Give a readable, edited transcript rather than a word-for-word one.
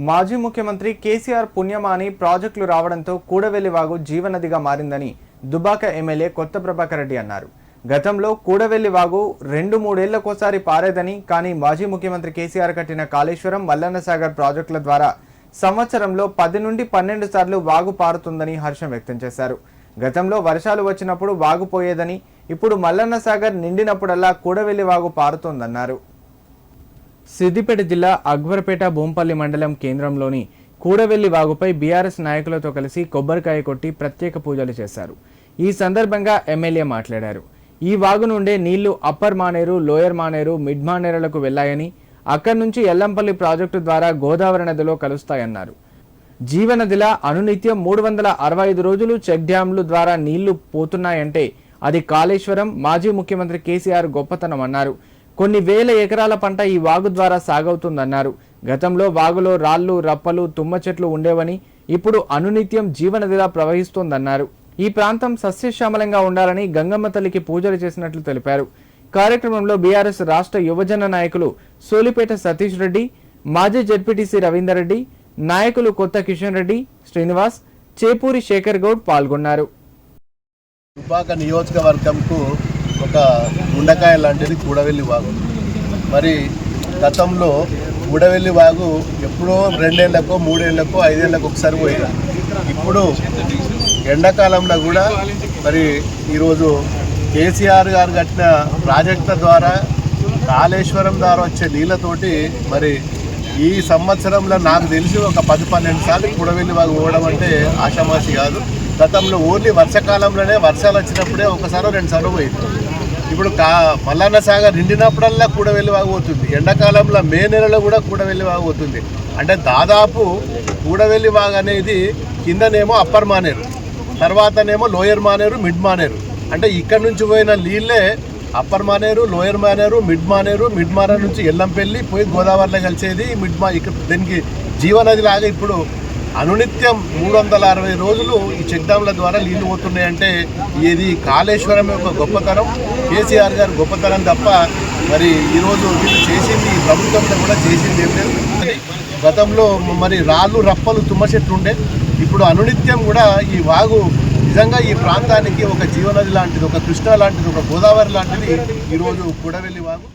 మాజీ ముఖ్యమంత్రి కేసీఆర్ పుణ్యమాని ప్రాజెక్టులు రావడంతో కూడవెల్లి వాగు జీవనదిగా మారిందని దుబాక ఎమ్మెల్యే కొత్త ప్రభాకర్ రెడ్డి అన్నారు. గతంలో కూడవెల్లి వాగు 2-3 ఏళ్లకోసారి పారేదని, కానీ మాజీ ముఖ్యమంత్రి కేసీఆర్ కట్టిన కాళేశ్వరం, మల్లన్న సాగర్ ప్రాజెక్టుల ద్వారా సంవత్సరంలో 10 నుండి 12 సార్లు వాగు పారుతుందని హర్షం వ్యక్తం చేశారు. గతంలో వర్షాలు వచ్చినప్పుడు వాగు పోయేదని, ఇప్పుడు మల్లన్న సాగర్ నిండినప్పుడల్లా కూడవెల్లి వాగు పారుతోందన్నారు. సిద్దిపేట జిల్లా అక్బర్పేట బోంపల్లి మండలం కేంద్రంలోని కూడవెల్లి వాగుపై బీఆర్ఎస్ నాయకులతో కలిసి కొబ్బరికాయ కొట్టి ప్రత్యేక పూజలు చేశారు. ఈ సందర్భంగా ఎమ్మెల్యే మాట్లాడారు. ఈ వాగు నుండే నీళ్లు upper Maneru, lower Maneru, mid మానేరులకు వెళ్లాయని, అక్కడి నుంచి ఎల్లంపల్లి ప్రాజెక్టు ద్వారా గోదావరి నదిలో కలుస్తాయన్నారు. జీవనదిలా అనునిత్యం 365 రోజులు చెక్ డ్యాంలు ద్వారా నీళ్లు పోతున్నాయంటే అది కాళేశ్వరం, మాజీ ముఖ్యమంత్రి కేసీఆర్ గొప్పతనం అన్నారు. కొన్ని వేల ఎకరాల పంట ఈ వాగు ద్వారా సాగవుతుందన్నారు. గతంలో వాగులో రాళ్లు, రప్పలు, తుమ్మ చెట్లు ఉండేవని, ఇప్పుడు అనునిత్యం జీవనదిలా ప్రవహిస్తోందన్నారు. ఈ ప్రాంతం సస్యశ్యామలంగా ఉండాలని గంగమ్మ తల్లికి పూజలు చేసినట్లు తెలిపారు. కార్యక్రమంలో బీఆర్ఎస్ రాష్ట్ర యువజన నాయకులు సోలిపేట సతీష్ రెడ్డి, మాజీ జెడ్పీటీసీ రవీందర్ రెడ్డి, నాయకులు కొత్త కిషన్ రెడ్డి, శ్రీనివాస్, చేపూరి శేఖర్ గౌడ్ పాల్గొన్నారు. దుబ్బాక నియోజకవర్గంకు ఒక గుండకాయ లాంటిది కూడవెల్లి వాగు. మరి గతంలో కూడవెల్లి వాగు ఎప్పుడో 2 ఏళ్లకో 3 ఏళ్లకో 5 ఏళ్లకు ఒకసారి పోయింది. ఇప్పుడు ఎండాకాలంలో కూడా మరి ఈరోజు కేసీఆర్ గారు కట్టిన ప్రాజెక్టుల ద్వారా, కాళేశ్వరం ద్వారా వచ్చే నీళ్ళతోటి మరి ఈ సంవత్సరంలో నాకు తెలిసి ఒక 10-12 సార్లు కూడవెల్లి వాగు పోవడం అంటే ఆషామాషి కాదు. గతంలో ఓన్లీ వర్షాకాలంలోనే వర్షాలు వచ్చినప్పుడే 1-2 సార్లు పోయింది. ఇప్పుడు మల్లన్న సాగర్ నిండినప్పుడల్లా కూడవెల్లి వాగు పోతుంది. ఎండాకాలంలో మే నెలలో కూడా కూడవెల్లి వాగు పోతుంది. అంటే దాదాపు కూడవెల్లి వాగు అనేది కిందనేమో అప్పర్ మానేరు, తర్వాతనేమో లోయర్ మానేరు, మిడ్ మానేరు. అంటే ఇక్కడ నుంచి పోయిన నీళ్ళే upper Maneru, lower Maneru, mid Maneru నుంచి ఎల్లంపల్లి పోయి గోదావరిలో కలిసేది ఇక్కడ దీనికి జీవనది లాగా ఇప్పుడు అనునిత్యం 360 రోజులు ఈ చెక్ డ్యాంల ద్వారా నీళ్లు పోతున్నాయంటే ఇది కాళేశ్వరం యొక్క గొప్పతనం, కేసీఆర్ గారు గొప్పతనం తప్ప మరి ఈరోజు వీళ్ళు చేసింది ఈ ప్రభుత్వంలో కూడా చేసింది ఏం లేదు. గతంలో మరి రాళ్ళు, రప్పలు, తుమ్మ చెట్లు ఉండే, ఇప్పుడు అనునిత్యం కూడా ఈ వాగు నిజంగా ఈ ప్రాంతానికి ఒక జీవనది లాంటిది, ఒక కృష్ణ లాంటిది, ఒక గోదావరి లాంటిది ఈరోజు కూడవెల్లి వాగు.